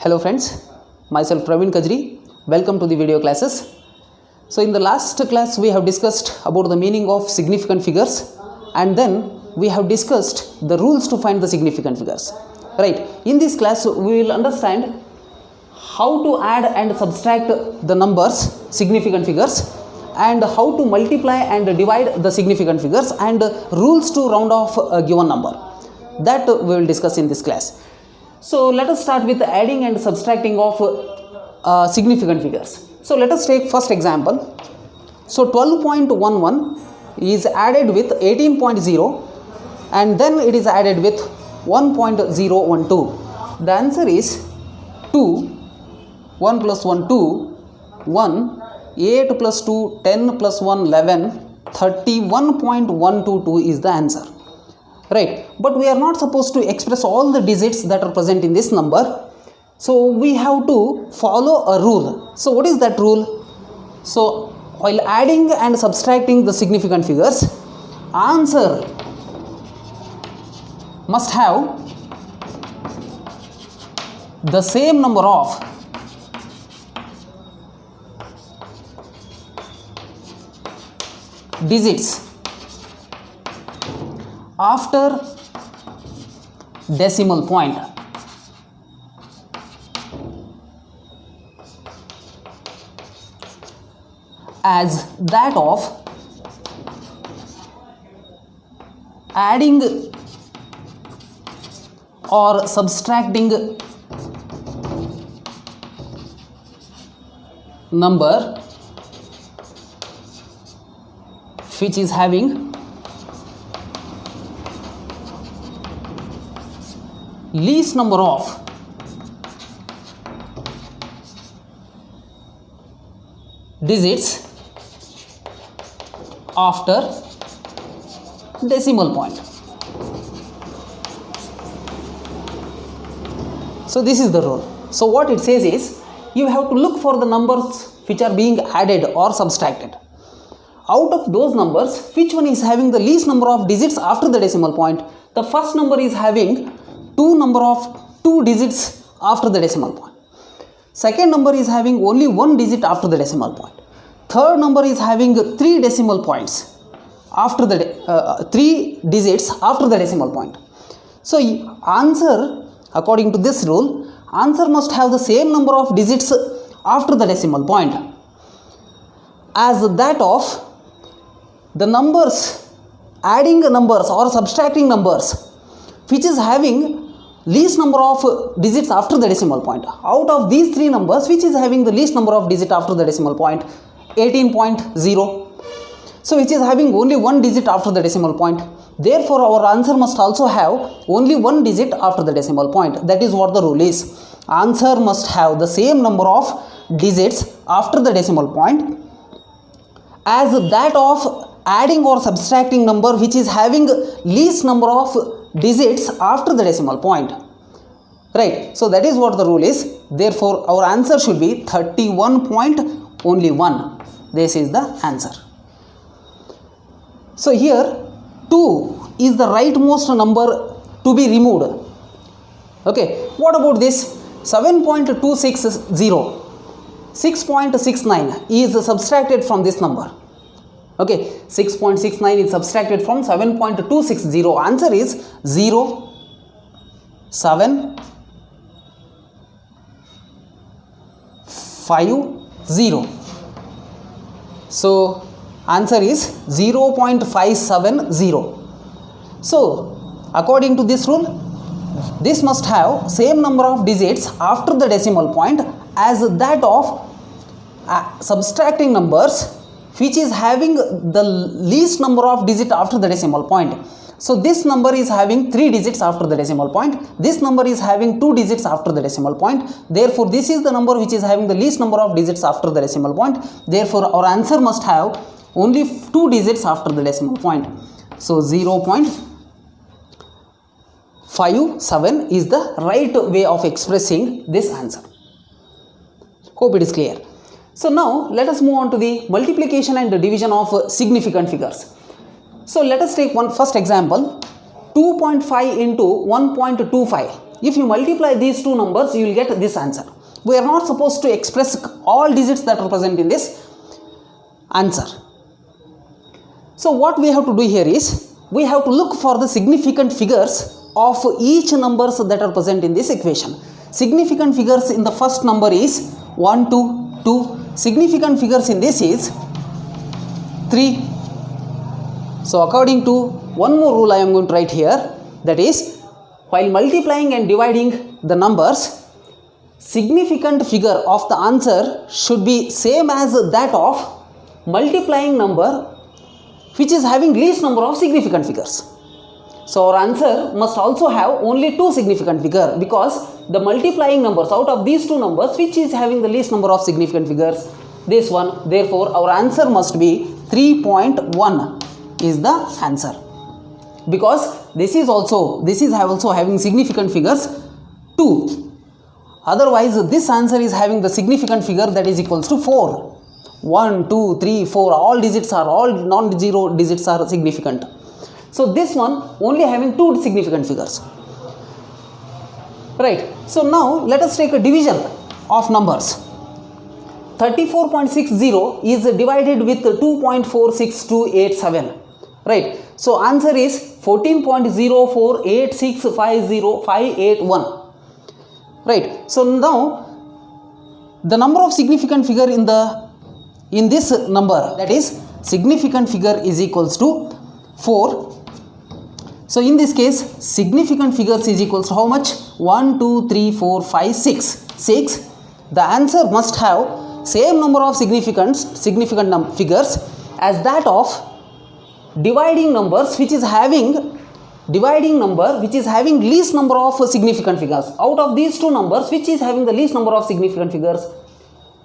Hello friends, myself Praveen Kajri. Welcome to the video classes. So in the last class we have discussed about the meaning of significant figures, and then we have discussed the rules to find the significant figures. Right. In this class we will understand how to add and subtract the numbers, significant figures, and how to multiply and divide the significant figures, and rules to round off a given number. That we will discuss in this class. So let us start with adding and subtracting of significant figures. So let us take first example. So 12.11 is added with 18.0 and then it is added with 1.012. The answer is 2, 1 plus 1 2, 1, 8 plus 2 10 plus 1 11, 31.122 is the answer. Right, but we are not supposed to express all the digits that are present in this number, so we have to follow a rule. So what is that rule? So while adding and subtracting the significant figures, answer must have the same number of digits after decimal point as that of adding or subtracting number which is having least number of digits after decimal point. So this is the rule. So what it says is, you have to look for the numbers which are being added or subtracted. Out of those numbers, which one is having the least number of digits after the decimal point? The first number is having two digits after the decimal point. Second number is having only one digit after the decimal point. Third number is having 3 decimal points after the 3 digits after the decimal point. So answer, according to this rule, answer must have the same number of digits after the decimal point as that of the numbers, adding numbers or subtracting numbers which is having least number of digits after the decimal point. Out of these 3 numbers, which is having the least number of digits after the decimal point? 18.0. So which is having only one digit after the decimal point. Therefore our answer must also have only one digit after the decimal point. That is what the rule is. Answer must have the same number of digits after the decimal point as that of adding or subtracting number which is having least number of digits after the decimal point. Right, so that is what the rule is. Therefore our answer should be 31.1. This is the answer. So here 2 is the rightmost number to be removed. Okay, what about this? 7.260, 6.69 is subtracted from this number. Okay, 6.69 is subtracted from 7.260. Answer is 0, 7, 5, 0. So answer is 0.570. So according to this rule, this must have same number of digits after the decimal point as that of subtracting numbers which is having the least number of digits after the decimal point. So this number is having 3 digits after the decimal point. This number is having 2 digits after the decimal point. Therefore this is the number which is having the least number of digits after the decimal point. Therefore our answer must have only 2 digits after the decimal point. So 0.57 is the right way of expressing this answer. Hope it is clear. So now let us move on to the multiplication and the division of significant figures. So let us take one first example. 2.5 into 1.25 if you multiply these two numbers, you will get this answer. We are not supposed to express all digits that are present in this answer. So what we have to do here is, we have to look for the significant figures of each numbers that are present in this equation. Significant figures in the first number is 1, 2, 2. Significant figures in this is 3. So according to one more rule I am going to write here, that is, while multiplying and dividing the numbers, significant figure of the answer should be same as that of multiplying number which is having least number of significant figures. So our answer must also have only two significant figures, because the multiplying numbers out of these two numbers, which is having the least number of significant figures, this one. Therefore our answer must be 3.1 is the answer, because this is also having significant figures 2. Otherwise this answer is having the significant figure that is equals to 4. 1, 2, 3, 4, all non-zero digits are significant. So this one only having two significant figures. Right. So now let us take a division of numbers. 34.60 is divided with 2.46287. Right. So answer is 14.048650581. Right. So now the number of significant figure in this number, that is significant figure, is equals to 4. So in this case, significant figures is equals to how much? 1, 2, 3, 4, 5, 6. 6. The answer must have same number of significant figures as that of dividing numbers which is having least number of significant figures. Out of these two numbers, which is having the least number of significant figures?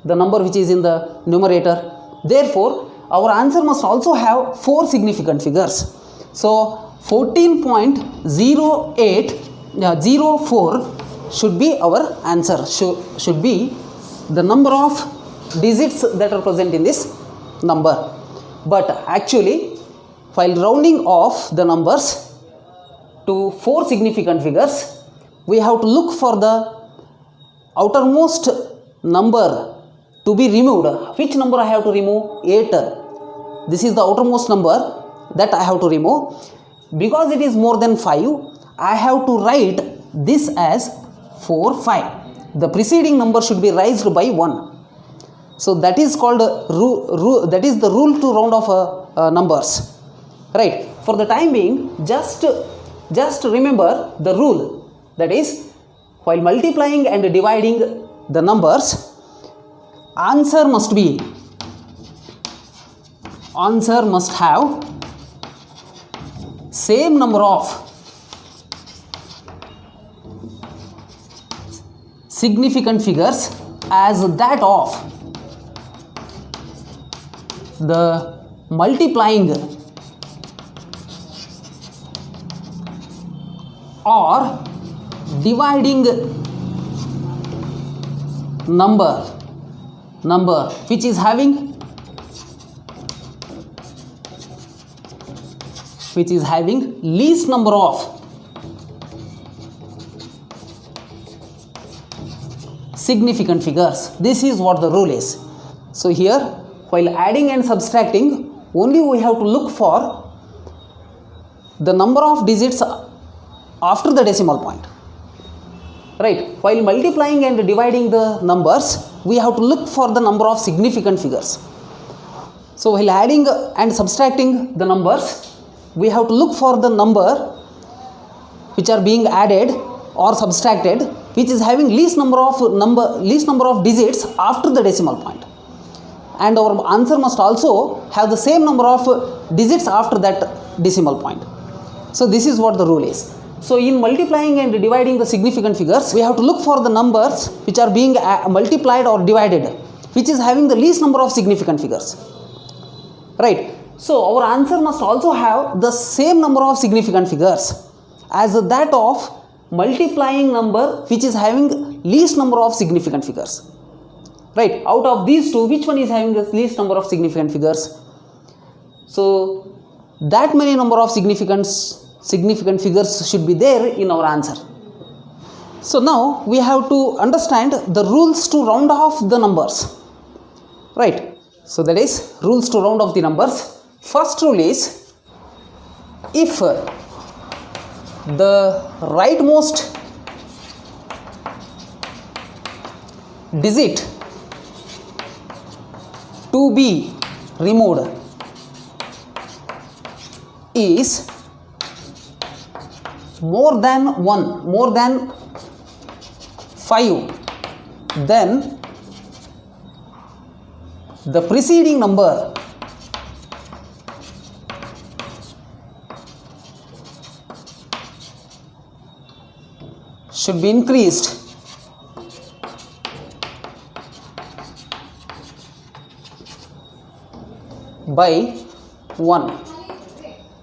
The number which is in the numerator. Therefore our answer must also have 4 significant figures. So 14.0804 should be our answer, should be the number of digits that are present in this number. But actually, while rounding off the numbers to 4 significant figures, we have to look for the outermost number to be removed. Which number I have to remove? 8. This is the outermost number that I have to remove. Because it is more than 5, I have to write this as 4, 5. The preceding number should be raised by 1. So that is called that is the rule to round off numbers. Right. For the time being, just remember the rule, that is, while multiplying and dividing the numbers, answer must have same number of significant figures as that of the multiplying or dividing number which is having least number of significant figures. This is what the rule is. So here, while adding and subtracting, only we have to look for the number of digits after the decimal point. Right. While multiplying and dividing the numbers, we have to look for the number of significant figures. So while adding and subtracting the numbers, we have to look for the number which are being added or subtracted, which is having least number of digits after the decimal point. And our answer must also have the same number of digits after that decimal point. So this is what the rule is. So in multiplying and dividing the significant figures, we have to look for the numbers which are being multiplied or divided, which is having the least number of significant figures. Right. So our answer must also have the same number of significant figures as that of multiplying number which is having least number of significant figures. Right. Out of these two, which one is having the least number of significant figures? So that many number of significant figures should be there in our answer. So now we have to understand the rules to round off the numbers, right? So that is rules to round off the numbers. First rule is, if the rightmost digit to be removed is more than 1, more than 5, then the preceding number should be increased by 1.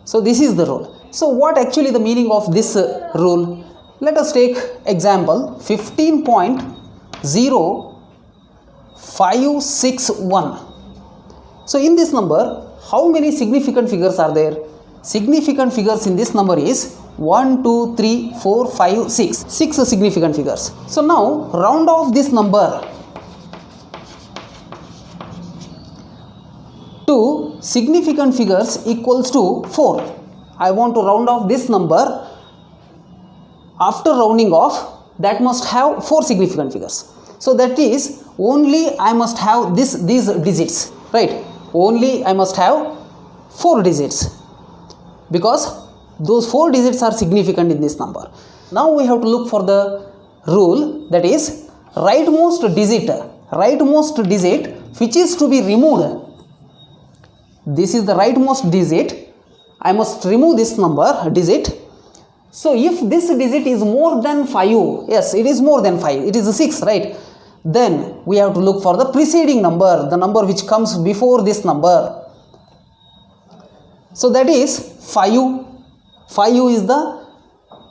So this is the rule. So what actually the meaning of this rule? Let us take example 15.0561. So in this number, how many significant figures are there? Significant figures in this number is 1, 2, 3, 4, 5, 6. 6 significant figures. So now round off this number to significant figures equals to 4. I want to round off this number. After rounding off, that must have 4 significant figures. So that is, only I must have these digits, right? Only I must have 4 digits, because those 4 digits are significant in this number. Now we have to look for the rule, that is rightmost digit which is to be removed. This is the rightmost digit. I must remove this number digit. So if this digit is more than 5, yes, it is more than 5, it is 6, right? Then we have to look for the preceding number, the number which comes before this number. So that is 5. 5 is the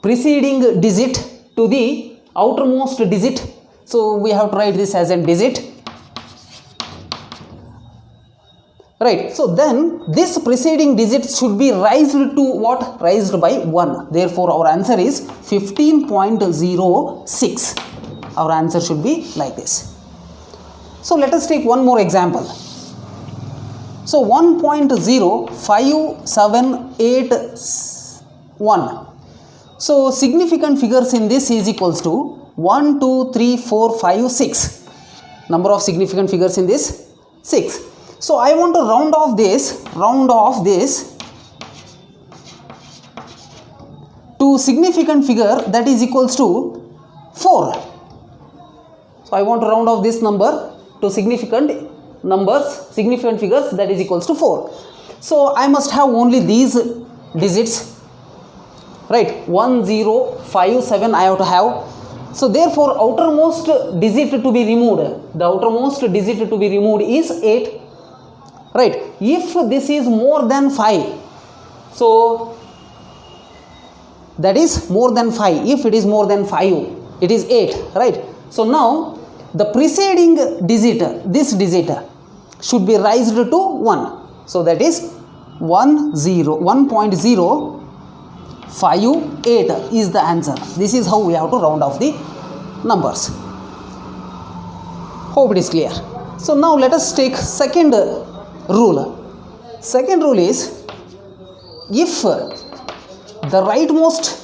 preceding digit to the outermost digit. So we have to write this as a digit. Right, so then this preceding digit should be raised to what? Raised by 1. Therefore, our answer is 15.06. Our answer should be like this. So let us take one more example. So 1.05781. So significant figures in this is equals to 1, 2, 3, 4, 5, 6. Number of significant figures in this 6. So I want to round off this to significant figure that is equals to 4. So I want to round off this number to significant figures that is equals to 4. So I must have only these digits, right? 1, 0, 5, 7 I have to have. So therefore outermost digit to be removed, the outermost digit to be removed is 8. Right, if this is more than 5, so that is more than 5. If it is more than 5, it is 8, right? So now the preceding digit, this digit should be raised to 1. So that is 1.058 is the answer. This is how we have to round off the numbers. Hope it is clear. So now let us take second rule. Second rule is, if the rightmost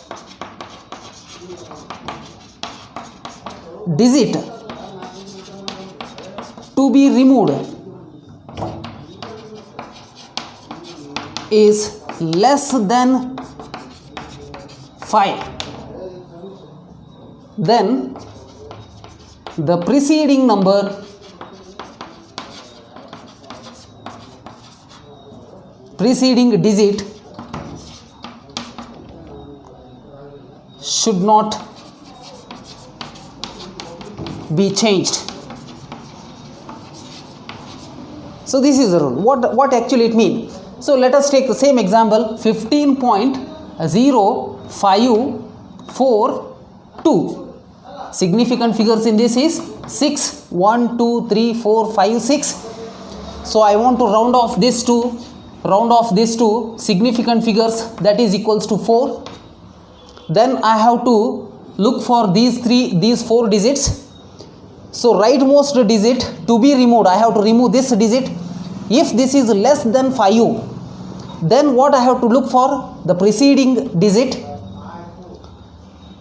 digit to be removed is less than 5, then the preceding number digit should not be changed. So this is the rule. What actually it means? So let us take the same example, 15.0542. Significant figures in this is 6, 1, 2, 3, 4, 5, 6. So I want to round off this to significant figures that is equals to 4. Then I have to look for these four digits. So rightmost digit to be removed, I have to remove this digit. If this is less than 5, then what I have to look for? The preceding digit.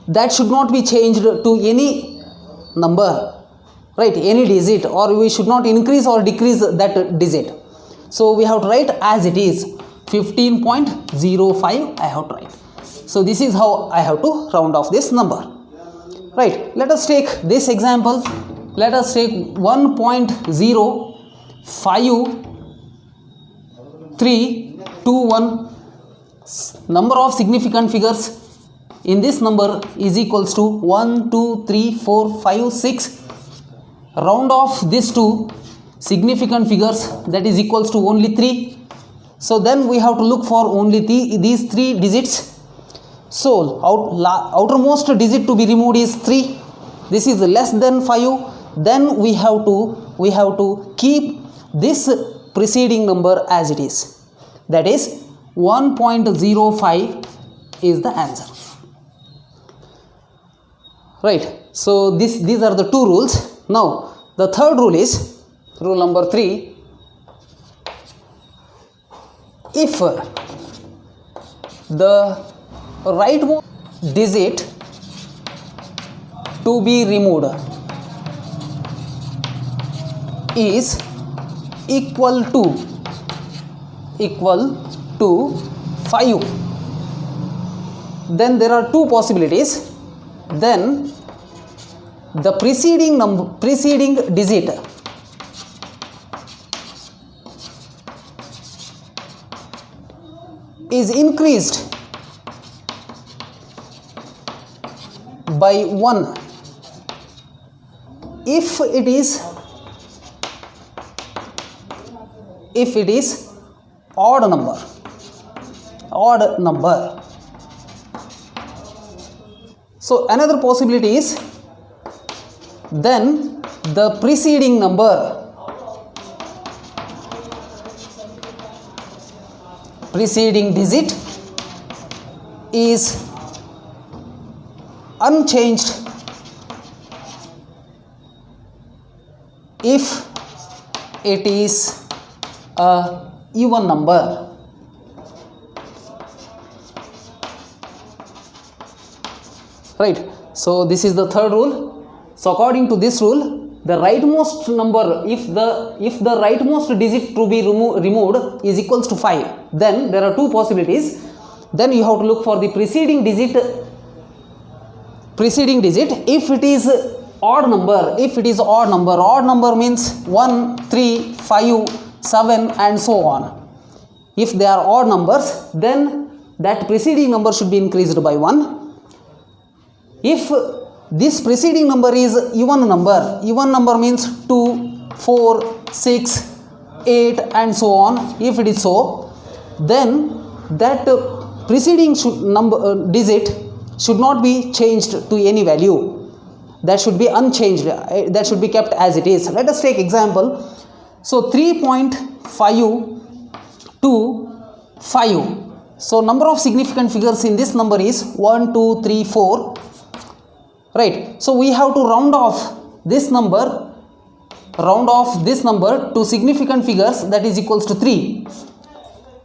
That should not be changed to any number, right, any digit, or we should not increase or decrease that digit. So we have to write as it is, 15.05 I have to write. So this is how I have to round off this number, right. Let us take this example. Let us take 1.05321. Number of significant figures in this number is equals to 1, 2, 3, 4, 5, 6. Round off these two significant figures, that is equals to only 3. So then we have to look for only these 3 digits. So outermost digit to be removed is 3. This is less than 5. Then we have to keep this preceding number as it is. That is 1.05 is the answer. Right. So these are the 2 rules. Now the third rule is rule number 3. If the rightmost digit to be removed is equal to 5, then there are 2 possibilities. Then the preceding digit is increased by 1 if it is odd number. So another possibility is, then the preceding digit is unchanged if it is a even number. Right. So this is the third rule. So according to this rule, the rightmost number, if the rightmost digit to be removed is equals to 5, then there are 2 possibilities. Then you have to look for the preceding digit if it is odd number. Odd number means 1, 3, 5, 7 and so on. If they are odd numbers, then that preceding number should be increased by 1. If this preceding number is even number means 2, 4, 6, 8 and so on. If it is so, then that preceding digit should not be changed to any value. That should be unchanged. That should be kept as it is. Let us take example. So 3.525. So number of significant figures in this number is 1, 2, 3, 4. Right. So we have to round off this number to significant figures, that is equals to 3.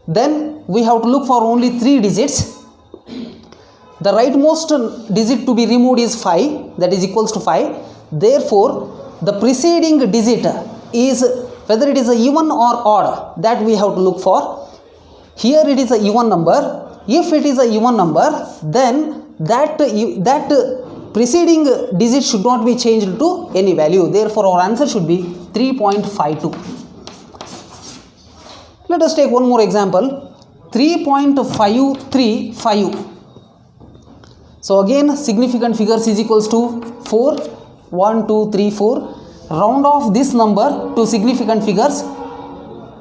Then we have to look for only 3 digits. The rightmost digit to be removed is 5, that is equals to 5. Therefore the preceding digit is, whether it is a even or odd, that we have to look for. Here it is a even number. If it is a even number, then that preceding digit should not be changed to any value. Therefore our answer should be 3.52. Let us take one more example. 3.535. So again significant figures is equals to 4. 1, 2, 3, 4. Round off this number to significant figures,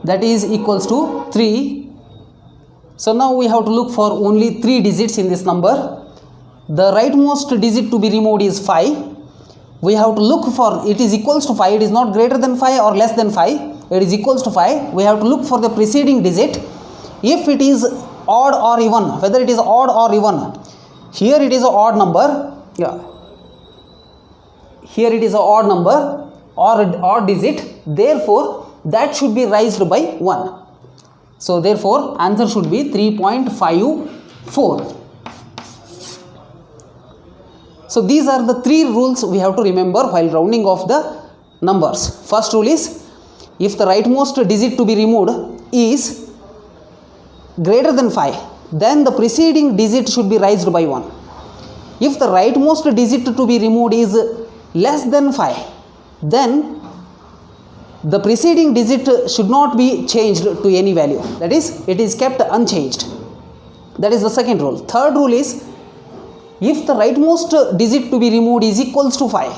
that is equals to 3. So now we have to look for only 3 digits in this number. The rightmost digit to be removed is 5. We have to look for, it is equals to 5, it is not greater than 5 or less than 5, it is equals to 5. We have to look for the preceding digit. If it is odd or even, whether it is odd or even. Here it is an odd number. Yeah. here it is a odd number or odd digit, therefore that should be raised by 1. So therefore answer should be 3.54. So these are the 3 rules we have to remember while rounding off the numbers. First rule is, if the rightmost digit to be removed is greater than 5, then the preceding digit should be raised by 1. If the rightmost digit to be removed is less than 5, then the preceding digit should not be changed to any value, that is, it is kept unchanged. That is the second rule. Third rule is, if the rightmost digit to be removed is equals to 5,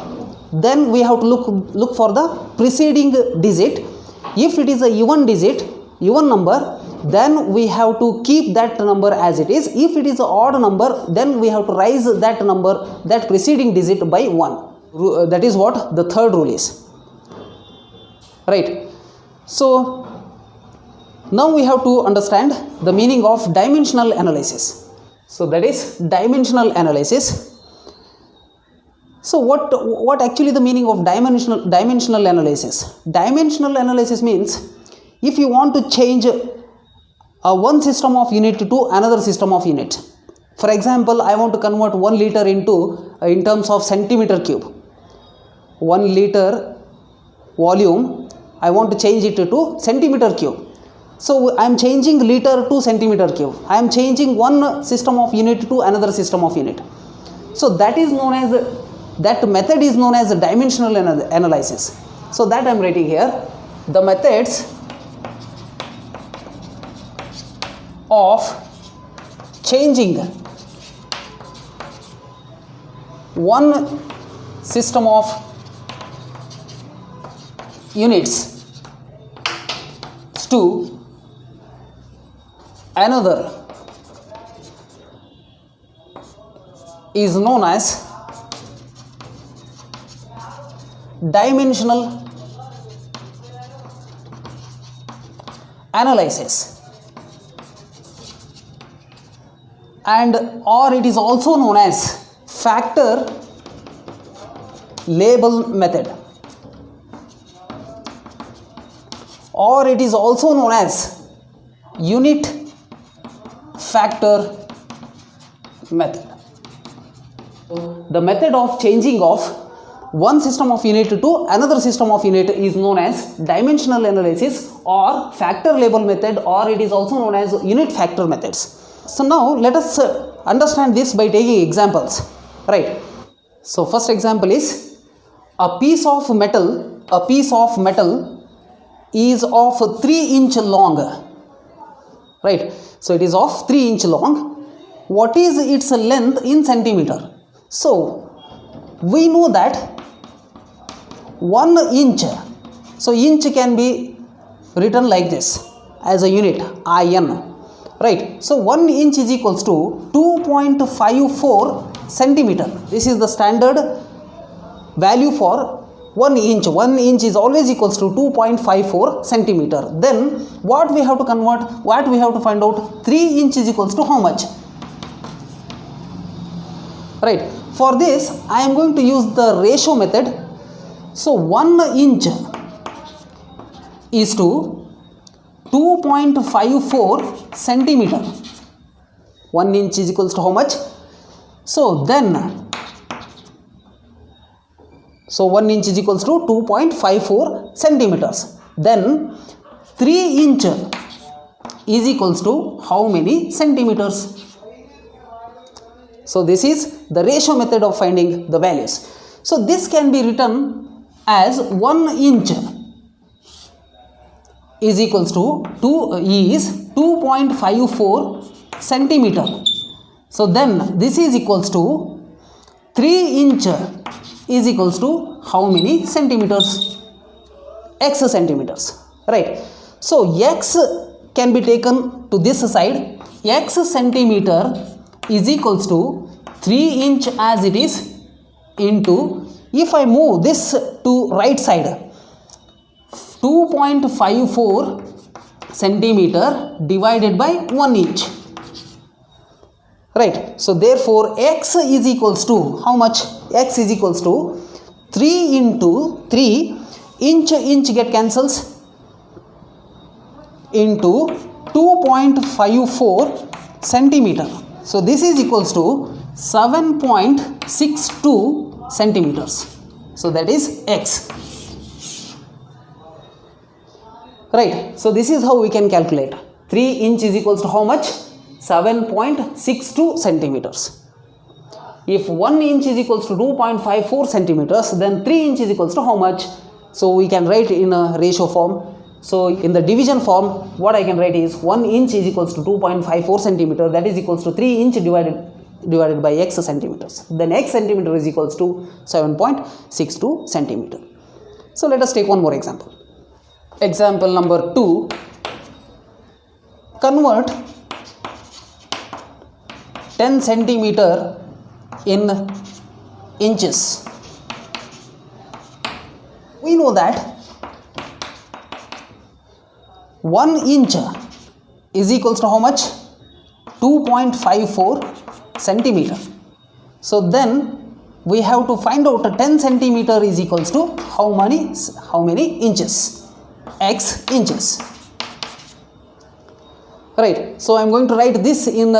then we have to look for the preceding digit. If it is a even digit, even number, then we have to keep that number as it is. If it is an odd number, then we have to raise that number, that preceding digit, by 1. That is what the third rule is. Right. So now we have to understand the meaning of dimensional analysis. So that is dimensional analysis. So what actually the meaning of dimensional analysis? Dimensional analysis means, if you want to change one system of unit to another system of unit. For example, I want to convert 1 liter into in terms of centimeter cube. 1 liter volume, I want to change it to centimeter cube. So I am changing liter to centimeter cube. I am changing one system of unit to another system of unit. So that is known as, that method is known as dimensional analysis. So that I am writing here. The methods of changing one system of units to another is known as dimensional analysis, and or it is also known as factor label method, or it is also known as unit factor method. The method of changing of one system of unit to another system of unit is known as dimensional analysis or factor label method, or it is also known as unit factor methods. So now let us understand this by taking examples. Right. So first example is, a piece of metal is of 3 inch long. Right. So it is of 3 inch long. What is its length in centimeter? So we know that 1 inch, so inch can be written like this as a unit, IN. Right. So 1 inch is equals to 2.54 centimeter. This is the standard value for 1 inch. 1 inch is always equals to 2.54 centimeter. Then what we have to convert, what we have to find out, 3 inch is equals to how much? Right. For this I am going to use the ratio method. So 1 inch is to 2.54 centimeter. 1 inch is equals to how much? So 1 inch is equals to 2.54 centimeters. Then 3 inch is equals to how many centimeters? So this is the ratio method of finding the values. So this can be written as 1 inch is equals to 2.54 centimeter. So then this is equals to 3 inch is equals to how many centimeters? X centimeters. Right. So x can be taken to this side. X centimeter is equals to 3 inch as it is into, if I move this to right side, 2.54 centimeter divided by 1 inch. Right. So therefore x is equals to how much? X is equals to 3 into 3, inch get cancels into 2.54 centimeter. So this is equals to 7.62 centimeters. So that is x. Right. So this is how we can calculate. 3 inch is equals to how much? 7.62 centimeters. If 1 inch is equals to 2.54 centimeters, then 3 inch is equals to how much? So we can write in a ratio form. So in the division form, what I can write is 1 inch is equals to 2.54 centimeter, that is equals to 3 inch divided by x centimeters. Then x centimeter is equals to 7.62 centimeter. So let us take one more example. Example number 2. Convert 10 centimeter in inches. We know that 1 inch is equals to how much? 2.54 centimeter. So then we have to find out 10 centimeter is equals to how many inches? X inches. Right. So I am going to write this in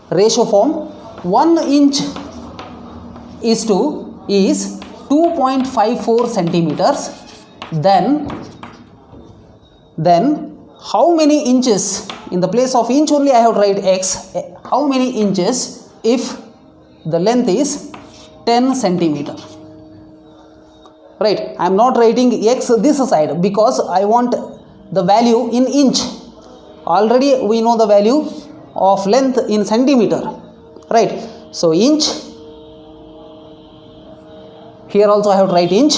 ratio form. 1 inch is 2.54 centimeters. Then how many inches? In the place of inch only I have to write x. How many inches if the length is 10 centimeter? Right. I am not writing x this side because I want the value in inch. Already we know the value of length in centimeter. Right. So inch. Here also I have to write inch.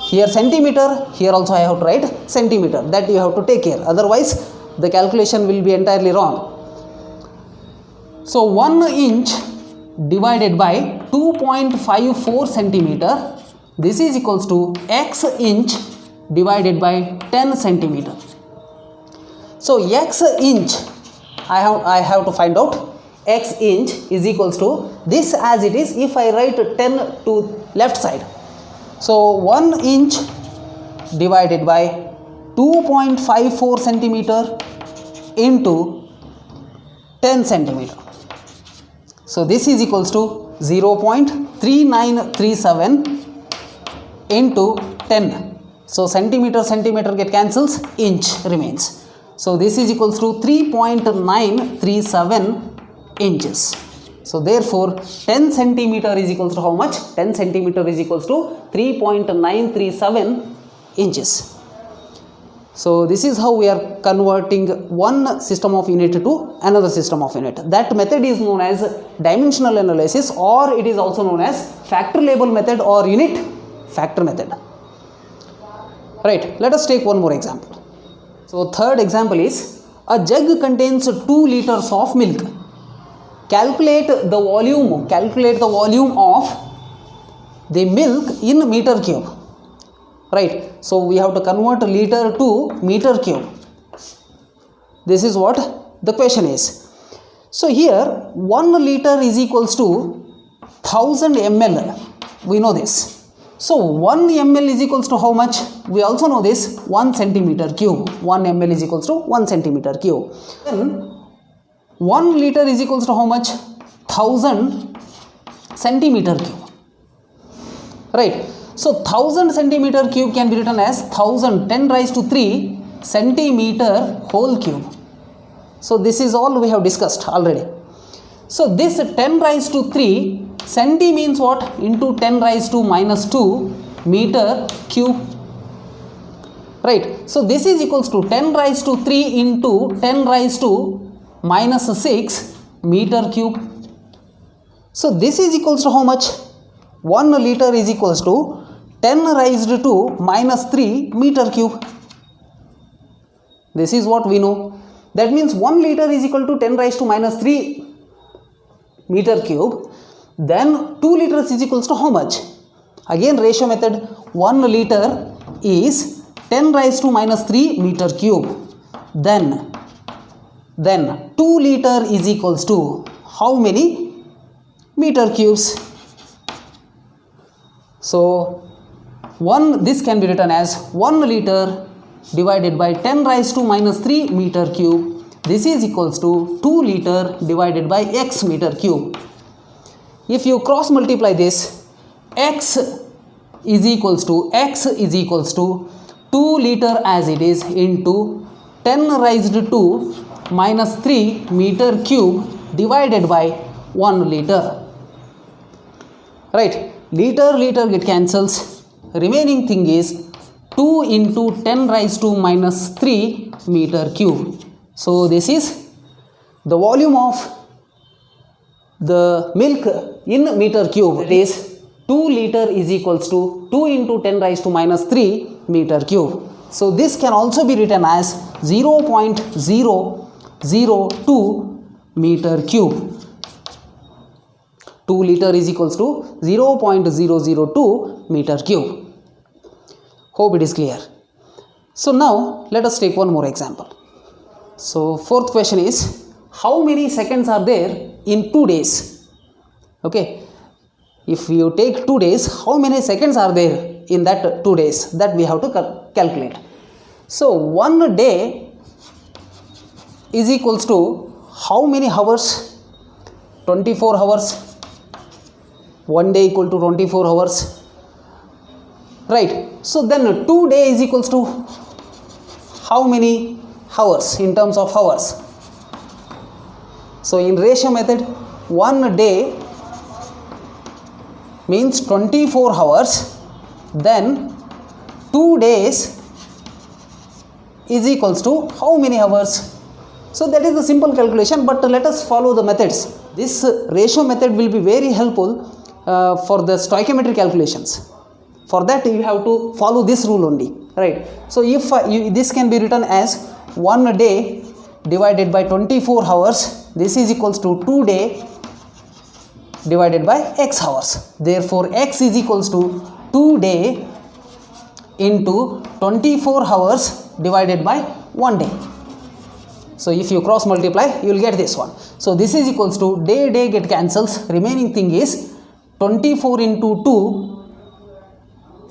Here centimeter. Here also I have to write centimeter. That you have to take care. Otherwise the calculation will be entirely wrong. So 1 inch divided by 2.54 centimeter. This is equals to x inch divided by 10 centimeter. So x inch, I have to find out x inch is equals to this as it is if I write 10 to left side. So 1 inch divided by 2.54 centimeter into 10 centimeter. So this is equals to 0.3937 into 10. So centimeter get cancels, inch remains. So this is equals to 3.937 inches. So therefore 10 centimeter is equals to how much? 10 centimeter is equals to 3.937 inches. So this is how we are converting one system of unit to another system of unit. That method is known as dimensional analysis, or it is also known as factor label method or unit factor method. Right. Let us take one more example. So third example is a jug contains 2 liters of milk. Calculate the volume of the milk in meter cube. Right. So we have to convert liter to meter cube. This is what the question is. So here 1 liter is equals to 1000 ml. We know this. So 1 ml is equals to how much? We also know this, 1 centimeter cube. 1 ml is equals to 1 centimeter cube. Then 1 liter is equals to how much? 1000 centimeter cube. Right. So 1000 centimeter cube can be written as 1000 10 raised to 3 centimeter whole cube. So this is all we have discussed already. So this 10 raised to 3 centi means what? Into 10 raised to minus 2 meter cube. Right. So this is equals to 10 raised to 3 into 10 raised to minus 6 meter cube. So this is equals to how much? 1 liter is equals to 10 raised to minus 3 meter cube. This is what we know. That means 1 liter is equal to 10 raised to minus 3 meter cube. Then 2 liters is equals to how much? Again ratio method. 1 liter is 10 raised to minus 3 meter cube. Then 2 liter is equals to how many meter cubes? So this can be written as 1 liter divided by 10 raised to minus 3 meter cube. This is equals to 2 liter divided by x meter cube. If you cross multiply this, x is equals to 2 liter as it is into 10 raised to minus 3 meter cube divided by 1 liter. Right, liter get cancels, remaining thing is 2 into 10 raised to minus 3 meter cube. So this is the volume of the milk in meter cube. It is 2 liter is equals to 2 into 10 raised to minus 3 meter cube. So this can also be written as 0.002 meter cube. 2 liter is equals to 0.002 meter cube. Hope it is clear. So now let us take one more example. So fourth question is, how many seconds are there in 2 days? Okay, if you take 2 days, how many seconds are there in that 2 days? That we have to calculate. So 1 day is equals to how many hours? 24 hours. 1 day equal to 24 hours. Right. So then 2 days is equals to how many hours in terms of hours? So in ratio method, 1 day means 24 hours, then 2 days is equals to how many hours? So that is the simple calculation, but let us follow the methods. This ratio method will be very helpful for the stoichiometry calculations. For that you have to follow this rule only, right? So if this can be written as 1 day divided by 24 hours, this is equals to 2 day divided by x hours. Therefore x is equals to 2 day into 24 hours divided by 1 day. So if you cross multiply, you will get this one. So this is equals to day get cancels, remaining thing is 24 into 2,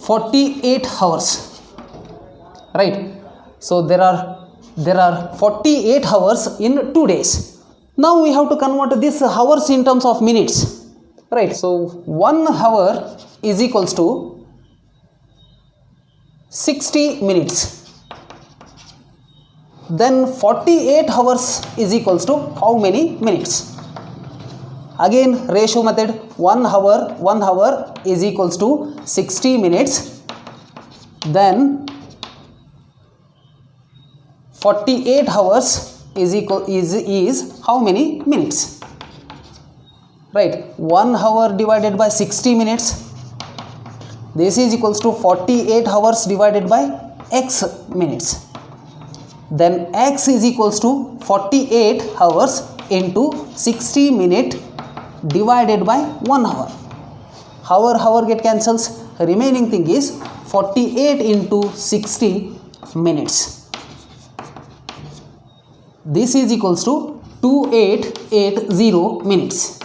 48 hours, right? So there are 48 hours in 2 days. Now we have to convert this hours in terms of minutes, right? So 1 hour is equals to 60 minutes. Then 48 hours is equals to how many minutes? Again ratio method, 1 hour is equals to 60 minutes. Then 48 hours is how many minutes? Right, 1 hour divided by 60 minutes. This is equals to 48 hours divided by x minutes. Then x is equals to 48 hours into 60 minutes divided by 1 hour. Hour get cancels, remaining thing is 48 into 60 minutes. This is equals to 2880 minutes.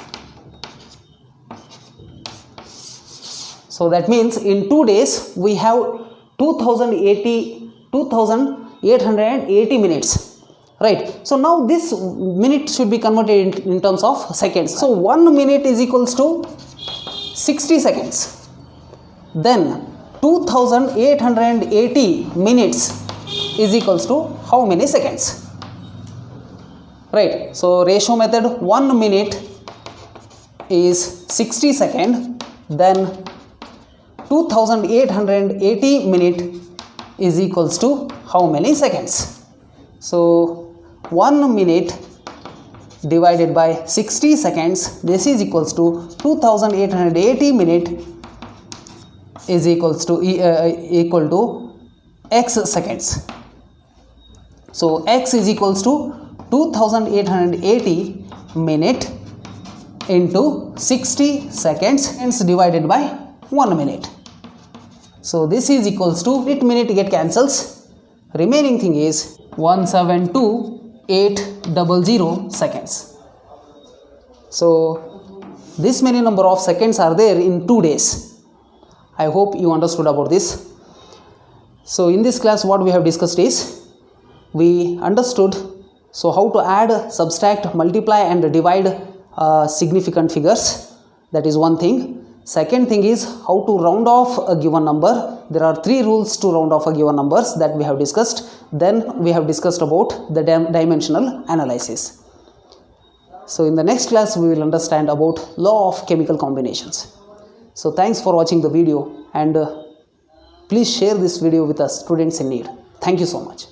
So that means in 2 days we have 2880 minutes, right? So now this minute should be converted in terms of seconds. So 1 minute is equals to 60 seconds. Then 2880 minutes is equals to how many seconds? Right. So ratio method, 1 minute is 60 seconds. Then 2880 minute is equals to how many seconds? So 1 minute divided by 60 seconds, this is equals to 2880 minute is equals to equal to x seconds. So x is equals to 2880 minute into 60 seconds divided by 1 minute. So this is equals to minute get cancels, remaining thing is 172800 seconds. So this many number of seconds are there in 2 days. I hope you understood about this. So in this class what we have discussed is, we understood how to add, subtract, multiply and divide significant figures. That is one thing. Second thing is how to round off a given number. There are 3 rules to round off a given numbers that we have discussed. Then we have discussed about the dimensional analysis. So in the next class we will understand about law of chemical combinations. So thanks for watching the video, and please share this video with the students in need. Thank you so much.